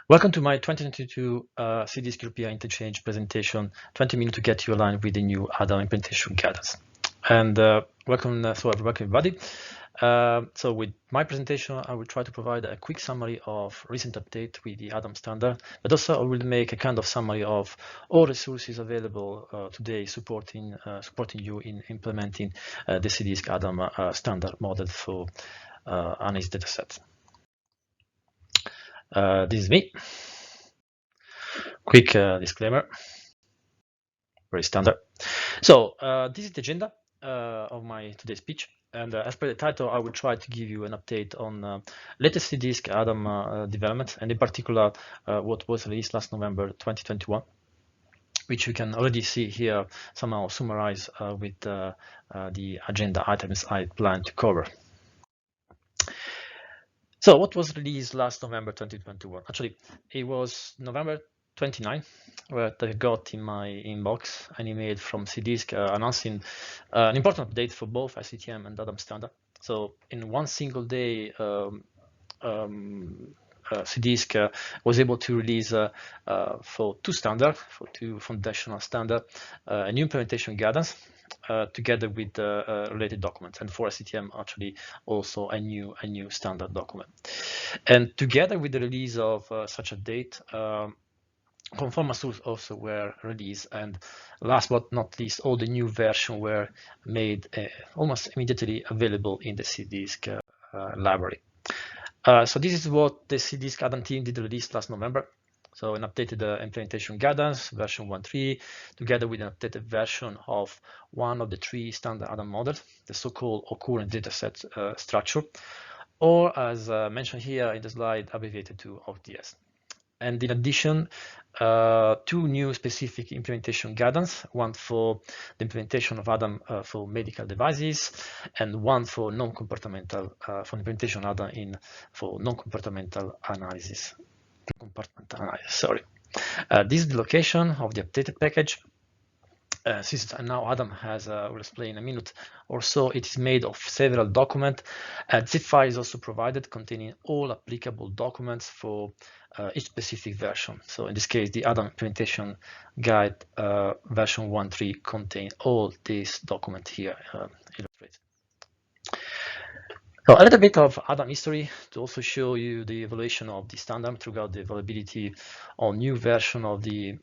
Welcome to my 2022 CDISC European Interchange presentation, 20 minutes to get you aligned with the new ADaM implementation guidance. And welcome everybody. So with my presentation, I will try to provide a quick summary of recent update with the ADaM standard, but also I will make a kind of summary of all resources available today supporting you in implementing the CDISC ADaM standard model for analysis datasets. This is me. Quick disclaimer, very standard. So this is the agenda of my today's speech. And as per the title, I will try to give you an update on latest CDISC ADaM development, and in particular, what was released last November 2021, which you can already see here somehow summarized with the agenda items I plan to cover. So what was released last November 2021? Actually, it was November 29, where I got in my inbox an email from CDISC announcing an important update for both ICTM and ADaM standard. So in one single day, CDISC was able to release for two foundational standards, a new implementation guidance together with related documents, and for ICTM actually also a new standard document. And together with the release of such a date, conformance tools also were released, and last but not least, all the new versions were made almost immediately available in the CDISC library. So this is what the CDISC ADaM team did release last November. So an updated implementation guidance, version 1.3, together with an updated version of one of the three standard ADaM models, the so-called Occurrence dataset structure, or as mentioned here in the slide, abbreviated to OCCDS. And in addition, two new specific implementation guidance, one for the implementation of ADaM for medical devices, and one for non-compartmental, for implementation of ADaM for non-compartmental analysis. Sorry. This is the location of the updated package. Since now ADaM has, we'll explain in a minute or so, it is made of several documents, and zip file is also provided containing all applicable documents for each specific version. So in this case, the ADaM implementation guide version 1.3 contain all these documents here illustrated. So a little bit of ADaM history to also show you the evaluation of the standard throughout the availability on new version of the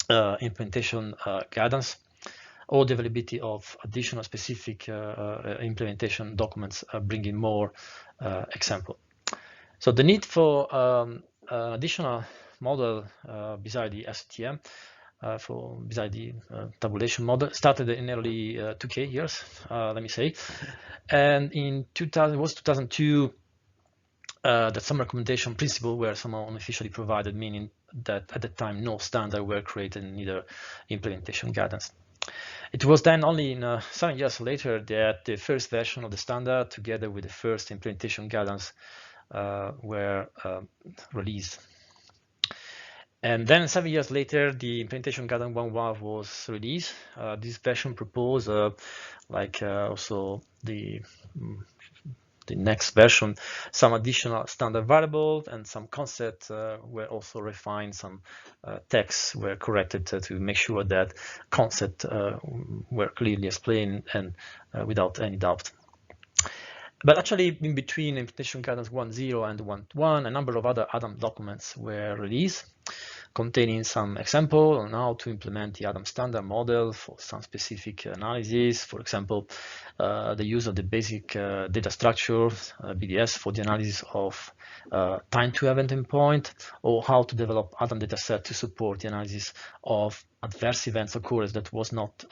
implementation guidance, or the availability of additional specific implementation documents bringing more example. So the need for additional model beside the STM, beside the tabulation model, started in early 2K years, let me say, and in 2002. That some recommendation principles were somehow unofficially provided, meaning that at the time no standard were created, neither implementation guidance. It was then only in 7 years later that the first version of the standard, together with the first implementation guidance, were released. And then 7 years later, the implementation guidance 1.1 was released. This version proposed, also the next version, some additional standard variables and some concepts were also refined. Some texts were corrected to make sure that concepts were clearly explained and without any doubt. But actually, in between implementation guidance 1.0 and 1.1, a number of other ADaM documents were released, containing some example on how to implement the ADaM standard model for some specific analysis. For example, the use of the basic data structure, BDS, for the analysis of time to event endpoint, or how to develop ADaM dataset to support the analysis of adverse events occurrence that was not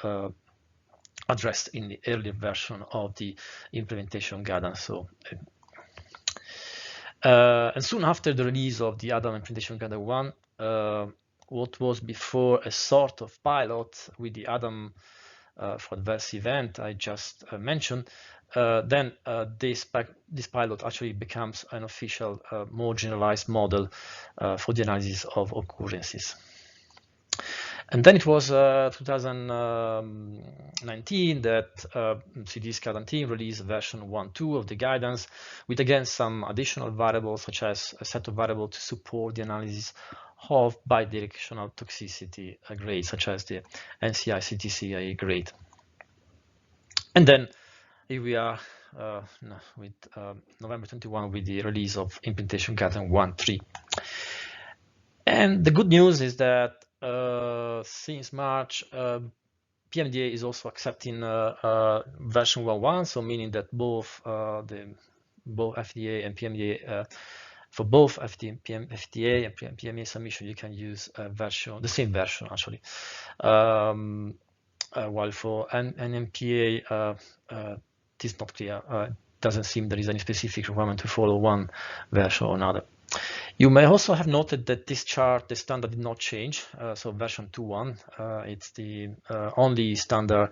addressed in the earlier version of the implementation guidance. So, and soon after the release of the ADaM implementation guidance 1, what was before a sort of pilot with the ADaM for adverse event I just mentioned, then this pilot actually becomes an official, more generalized model for the analysis of occurrences. And then it was 2019 that CDISC ADaM team released version 1.2 of the guidance with, again, some additional variables, such as a set of variables to support the analysis of bidirectional toxicity grades, such as the NCI-CTCAE grade. And then here we are with November 21 with the release of implementation guidance 1.3. And the good news is that since March, PMDA is also accepting version 1.1, so meaning that both FDA and PMDA, for both FDA and PMDA submission, you can use the same version actually. While for NMPA, it is not clear. It doesn't seem there is any specific requirement to follow one version or another. You may also have noted that this chart, the standard did not change. So version 2.1, it's the only standard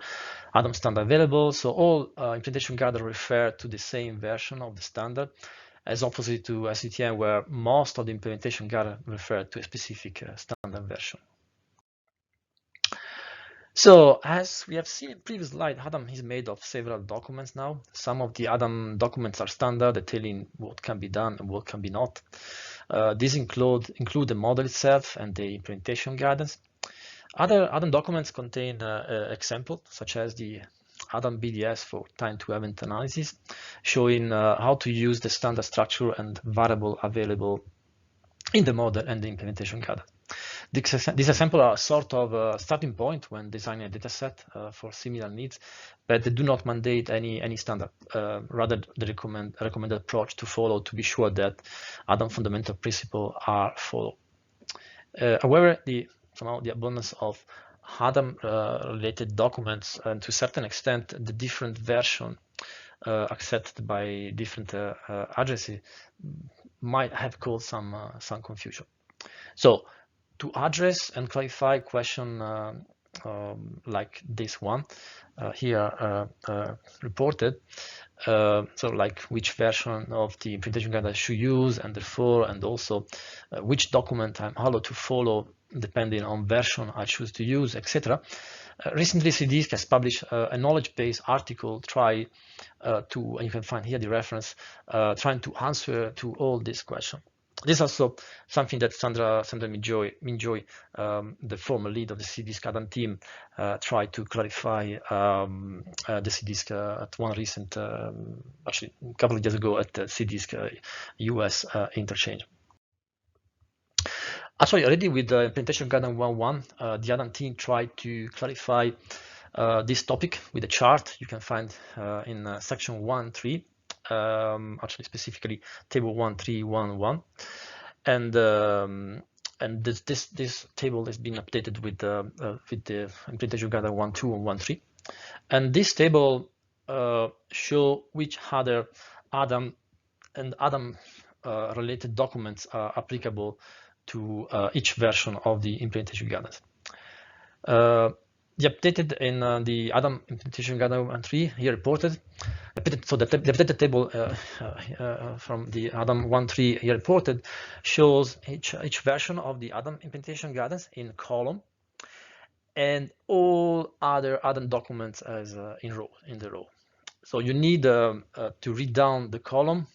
ADaM standard available. So all implementation guidelines refer to the same version of the standard, as opposite to SCTM, where most of the implementation guidelines refer to a specific standard version. So as we have seen in previous slide, ADaM is made of several documents now. Some of the ADaM documents are standard, detailing what can be done and what can be not. These include the model itself and the implementation guidance. Other ADaM documents contain examples, such as the ADaM BDS for time to event analysis, showing how to use the standard structure and variable available in the model and the implementation guidance. These examples are sort of a starting point when designing a dataset for similar needs, but they do not mandate any standard. Rather, they recommend a recommended approach to follow to be sure that ADaM fundamental principles are followed. However, somehow the abundance of ADaM related documents, and to a certain extent the different version accepted by different agencies, might have caused some confusion. So to address and clarify questions like this one here reported, so like which version of the implementation guide I should use, and therefore, and also which document I'm allowed to follow depending on version I choose to use, etc. Recently, CDISC has published a knowledge-based article and you can find here the reference, trying to answer to all these questions. This is also something that Sandra Minjoy, the former lead of the CDISC ADaM team, tried to clarify the CDISC at one recent, actually a couple of years ago at the CDISC US interchange. Actually, already with the implementation guidance 1.1, the ADaM team tried to clarify this topic with a chart you can find in section 1.3. Actually specifically table 1.3.1.1, and this table has been updated with the implementation guidance 1.2 and 1.3, and this table show which other ADaM and ADaM related documents are applicable to each version of the implementation guidance. The updated in the ADaM implementation guidance 1.3 here reported. So the updated table from the ADaM 1.3 here reported shows each version of the ADaM implementation guidance in column, and all other ADaM documents as in the row. So you need to read down the column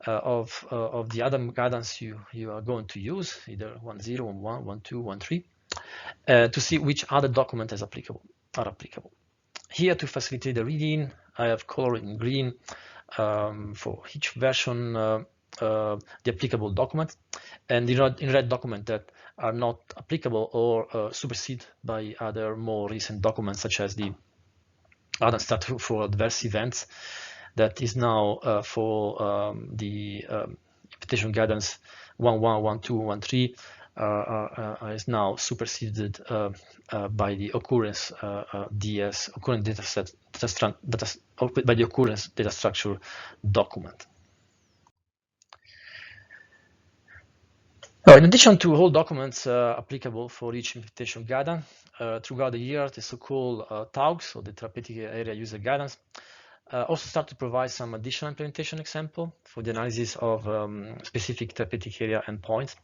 of the ADaM guidance you are going to use, either 1.0, 1.1, 1.2, 1.3, to see which other document are applicable. Here, to facilitate the reading, I have colored in green for each version the applicable document, and in red document that are not applicable or superseded by other more recent documents, such as the ADaM statute for adverse events that is now for the implementation guidance 1.1, 1.2, 1.3 is now superseded by the Occurrence DS, Occurrence dataset, by the Occurrence data structure document. In addition to all documents applicable for each implementation guidance, throughout the year, the so-called TAUGs, or the Therapeutic Area User Guidance, also start to provide some additional implementation example for the analysis of specific therapeutic area endpoints.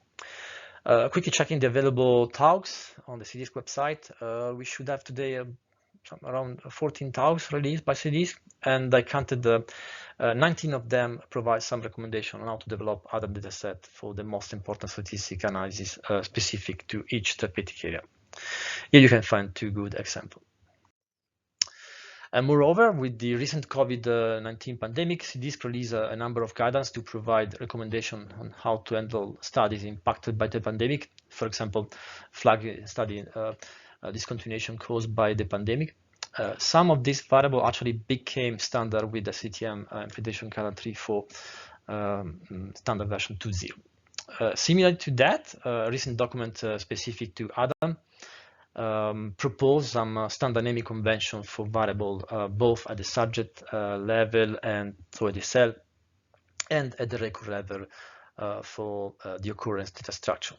Quickly checking the available talks on the CDISC website. We should have today around 14 talks released by CDISC, and I counted 19 of them provide some recommendation on how to develop ADaM dataset for the most important statistic analysis specific to each therapeutic area. Here you can find 2 good examples. And moreover, with the recent COVID-19 pandemic, CDISC released a number of guidance to provide recommendation on how to handle studies impacted by the pandemic. For example, flag study discontinuation caused by the pandemic. Some of these variables actually became standard with the CTM implementation guidance 3.4 standard version 2.0. Similar to that, recent document specific to ADaM propose some standard naming convention for variable both at the subject level and so at the cell and at the record level for the occurrence data structure.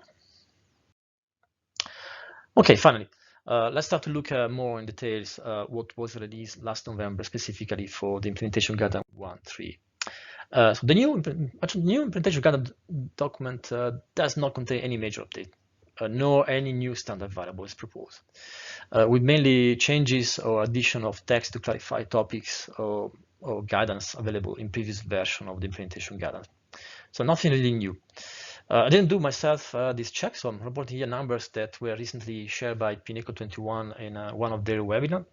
Okay, finally, let's start to look more in details what was released last November specifically for the implementation guidance 1.3. So the new implementation guidance document does not contain any major update. Nor any new standard variable is proposed, with mainly changes or addition of text to clarify topics or guidance available in previous version of the implementation guidance. So nothing really new. I didn't do myself this check, so I'm reporting here numbers that were recently shared by Pineco21 in one of their webinars.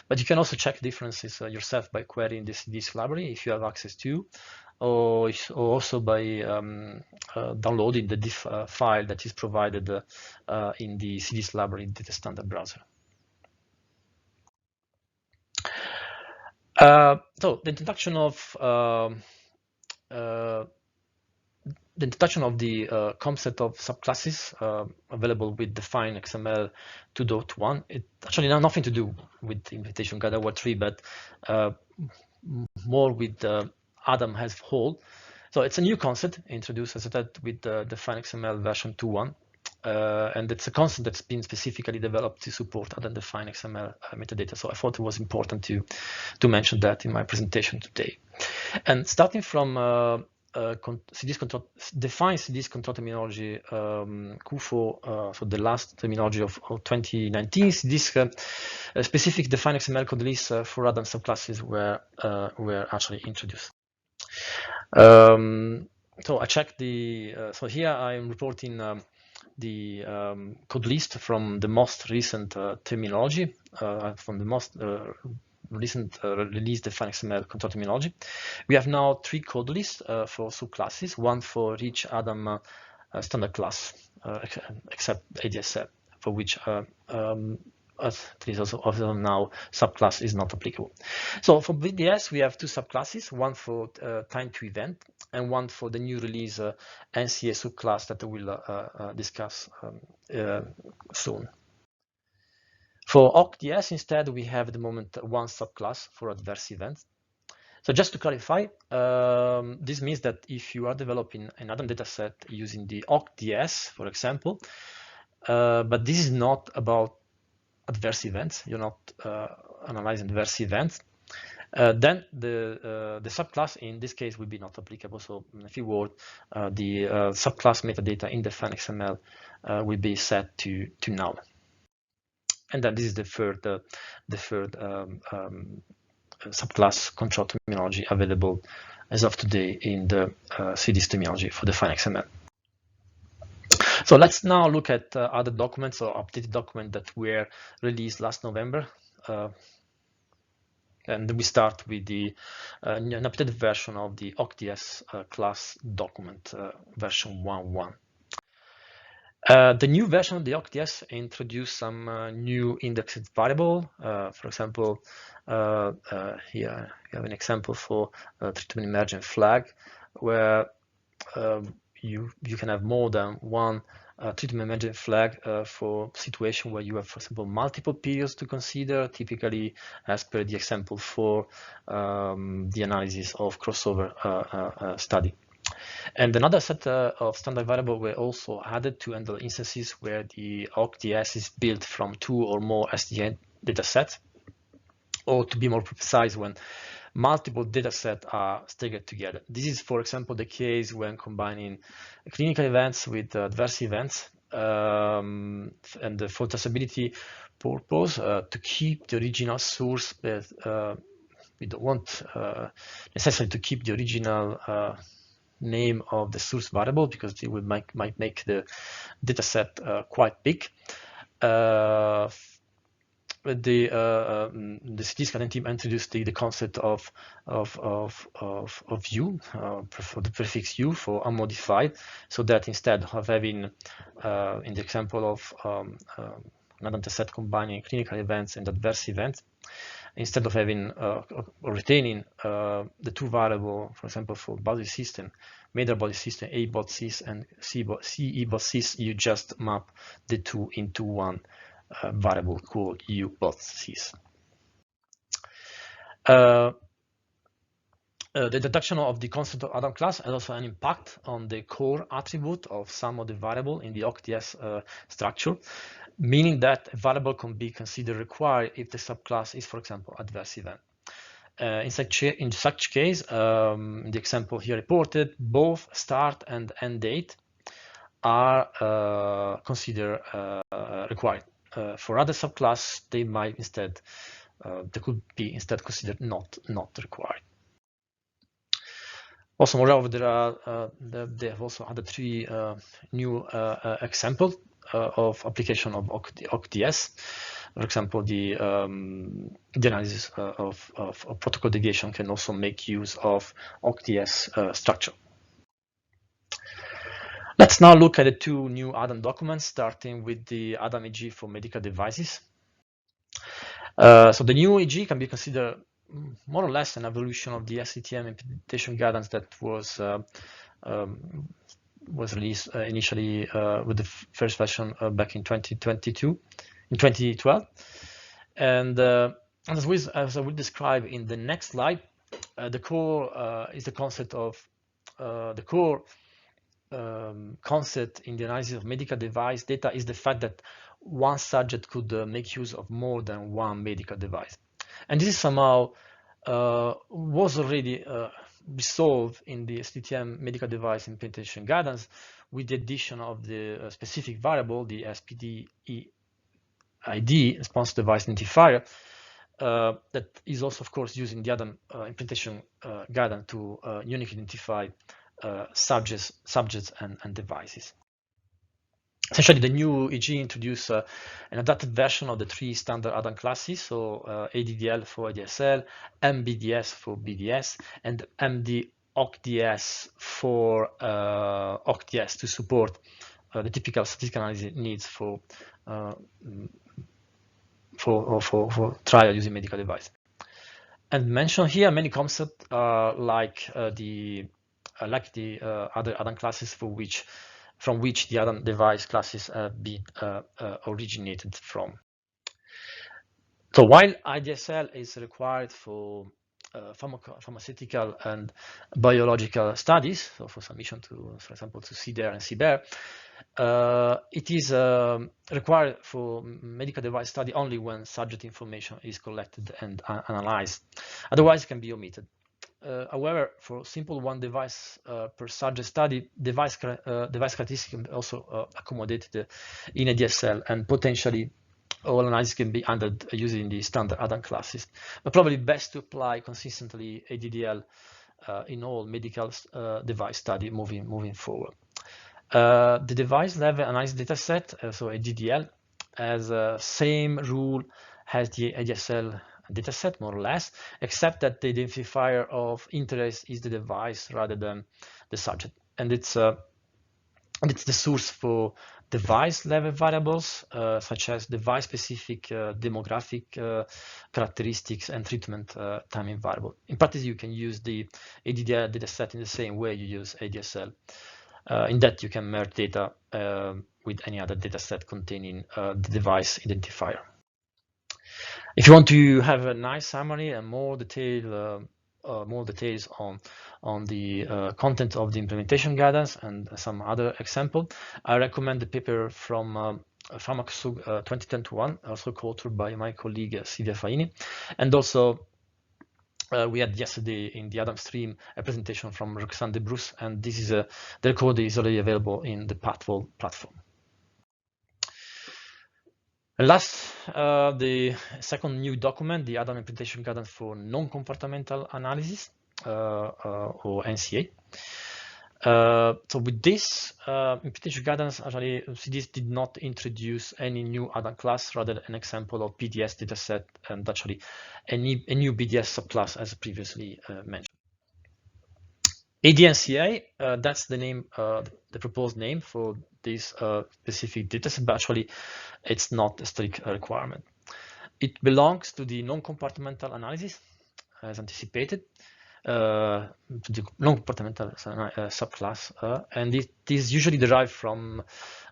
But you can also check differences yourself by querying this library if you have access to, or also by downloading the diff file that is provided in the CDISC library data standard browser. So the introduction of the concept of subclasses available with define XML 2.1. It actually has nothing to do with the implementation guide 1.3, but more with ADaM as a whole. So it's a new concept introduced, as I said, with the define XML version 2.1. And it's a concept that's been specifically developed to support ADaM define XML metadata. So I thought it was important to mention that in my presentation today. And starting from define CDISC control terminology Q4, so the last terminology of 2019, CDISC specific define XML code lists for ADaM subclasses were actually introduced. So I checked so here I am reporting the code list from the most recent terminology, from the most recent release define XML control terminology. We have now 3 code lists for subclasses, one for each ADaM standard class, except ADSL, for which as it is also now subclass is not applicable. So for BDS, we have 2 subclasses, one for time to event and one for the new release NCA subclass that we'll discuss soon. For OCCDS, instead, we have at the moment 1 subclass for adverse events. So just to clarify, this means that if you are developing an ADaM dataset using the OCCDS, for example, but this is not about adverse events, you're not analyzing adverse events, then the subclass in this case will be not applicable. So in a few words, the subclass metadata in define XML will be set to null. And then this is the third subclass control terminology available as of today in the CDISC terminology for define XML. So let's now look at other documents or updated documents that were released last November. And we start with the an updated version of the OCCDS class document, version 1.1. The new version of the OCCDS introduced some new indexed variable. For example, here you have an example for treatment emergent flag, where you can have more than one treatment emergent flag for situation where you have, for example, multiple periods to consider, typically as per the example for the analysis of crossover study. And another set of standard variables were also added to handle instances where the OCCDS is built from 2 or more SDN datasets, or to be more precise, when multiple data sets are staggered together. This is, for example, the case when combining clinical events with adverse events, and for traceability purpose, to keep the original source, we don't want necessarily to keep the original name of the source variable, because it would might make the data set quite big. The CDISC ADaM team introduced the concept of U for the prefix U for unmodified, so that instead of having in the example of an data set combining clinical events and adverse events, instead of having or retaining the two variables, for example, for body system, major body system A bot cis and CE bot cis, you just map the two into one variable called U bot cis. The deduction of the concept of ADaM class has also an impact on the core attribute of some of the variable in the OCCDS structure, meaning that a variable can be considered required if the subclass is, for example, adverse event. In such case, in the example here reported, both start and end date are considered required. For other subclass, they might instead, they could be instead considered not required. Also, moreover, there are they have also other three new examples of application of OCCDS. For example, the analysis of protocol deviation can also make use of OCCDS structure. Let's now look at the two new ADaM documents, starting with the ADaM EG for medical devices. So the new EG can be considered more or less an evolution of the SCTM implementation guidance that was released initially with the first version back in 2012. And as I will describe in the next slide, the core is the concept of the core concept in the analysis of medical device data is the fact that one subject could make use of more than one medical device. And this is somehow was already resolved in the SCTM medical device implementation guidance with the addition of the specific variable, the SPD ID, response device identifier, that is also, of course, using the ADaM implementation guidance to uniquely identify subjects and devices. Essentially, the new EG introduced an adapted version of the three standard ADaM classes, so ADDL for ADSL, MBDS for BDS, and MD-OCCDS for OCCDS to support the typical statistical analysis needs for trial using medical device. And mentioned here many concepts like the other ADaM classes from which the ADaM device classes have been originated from. So while IDSL is required for pharmaceutical and biological studies, so for submission to, for example, to CDR and CBER, it is required for medical device study only when subject information is collected and analyzed. Otherwise, it can be omitted. However, for simple one device per subject study, device characteristics can be also accommodated in ADSL, and potentially all analysis can be handled using the standard ADaM classes. But probably best to apply consistently ADDL in all medical device study moving forward. The device level analysis dataset, so ADDL, has the same rule as the ADSL dataset, more or less, except that the identifier of interest is the device rather than the subject, and it's the source for device level variables such as device specific demographic characteristics and treatment timing variable. In practice, you can use the ADDL dataset in the same way you use ADSL. In that, you can merge data with any other dataset containing the device identifier. If you want to have a nice summary and more details on the content of the implementation guidance and some other example, I recommend the paper from PharmaCSUG 2021, also co-authored by my colleague Silvia Faini, and also we had yesterday in the ADaM stream a presentation from Roxane de Bruce, and this is the code is already available in the Pathwall platform. And last, the second new document, the ADaM implementation guidance for non-compartmental analysis, or NCA. So with this implementation guidance, actually CDISC did not introduce any new ADaM class, rather an example of BDS dataset, and actually a new BDS subclass as previously mentioned. ADNCA, that's the name, the proposed name for this specific dataset, but actually it's not a strict requirement. It belongs to the non-compartmental analysis, as anticipated, to the non-compartmental subclass, and it is usually derived from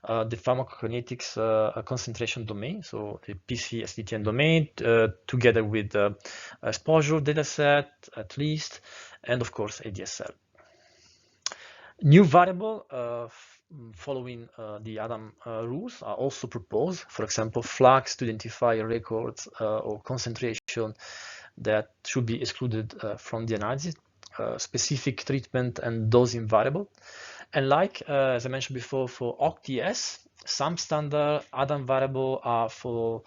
the pharmacokinetics concentration domain, so the PC-SDTN domain, together with the exposure dataset at least, and of course ADSL. New variable following the ADaM rules are also proposed. For example, flags to identify records or concentration that should be excluded from the analysis, specific treatment and dosing variable. And like, as I mentioned before, for OCCDS, some standard ADaM variable are for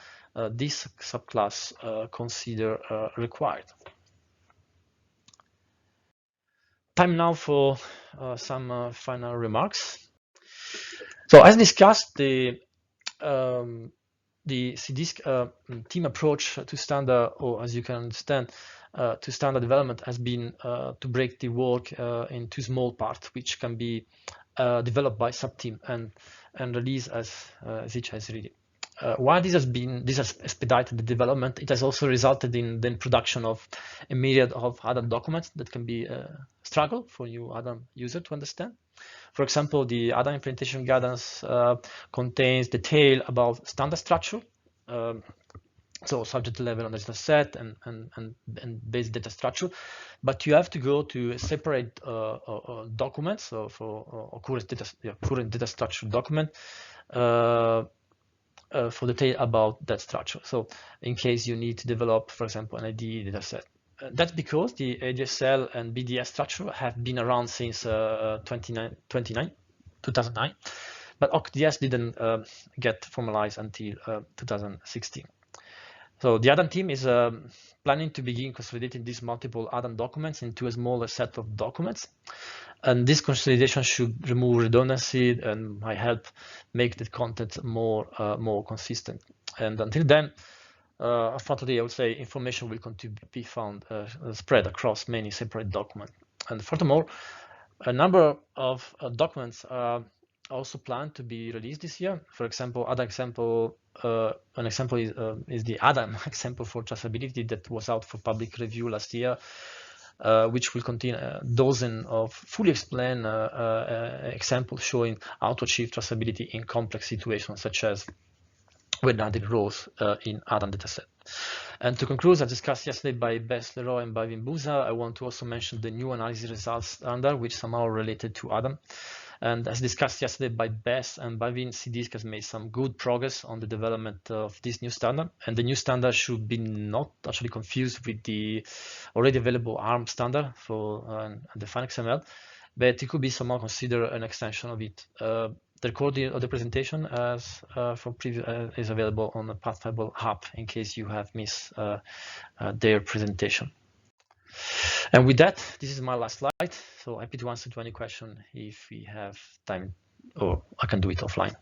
this subclass considered required. Time now for some final remarks. So as discussed, the CDISC team approach to standard, or as you can understand, to standard development has been to break the work into small parts, which can be developed by sub-team and released as each has ready. While this has expedited the development, it has also resulted in the production of a myriad of ADaM documents that can be a struggle for new ADaM user to understand. For example, the ADaM implementation guidance contains detail about standard structure, so subject level on the data set and base data structure, but you have to go to a separate documents, so for current data structure document for detail about that structure. So in case you need to develop, for example, an ID dataset. That's because the ADSL and BDS structure have been around since 2009, but OCCDS didn't get formalized until 2016. So the ADaM team is planning to begin consolidating these multiple ADaM documents into a smaller set of documents. And this consolidation should remove redundancy and might help make the content more consistent. And until then, unfortunately, I would say information will continue to be found spread across many separate documents. And furthermore, a number of documents are also planned to be released this year. For example, an example is the ADaM example for traceability that was out for public review last year, which will contain a dozen of fully explained examples showing how to achieve traceability in complex situations, such as with added rows in ADaM dataset. And to conclude, as discussed yesterday by Bess Leroy and by Wim Buza, I want to also mention the new analysis results standard, which somehow related to ADaM. And as discussed yesterday by Bess and by Wim, CDISC has made some good progress on the development of this new standard. And the new standard should be not actually confused with the already available ARM standard for defined XML, but it could be somehow considered an extension of it. The recording of the presentation as from previous is available on the Pathfinder Hub in case you have missed their presentation. And with that, this is my last slide. So happy to answer to any question if we have time, or I can do it offline.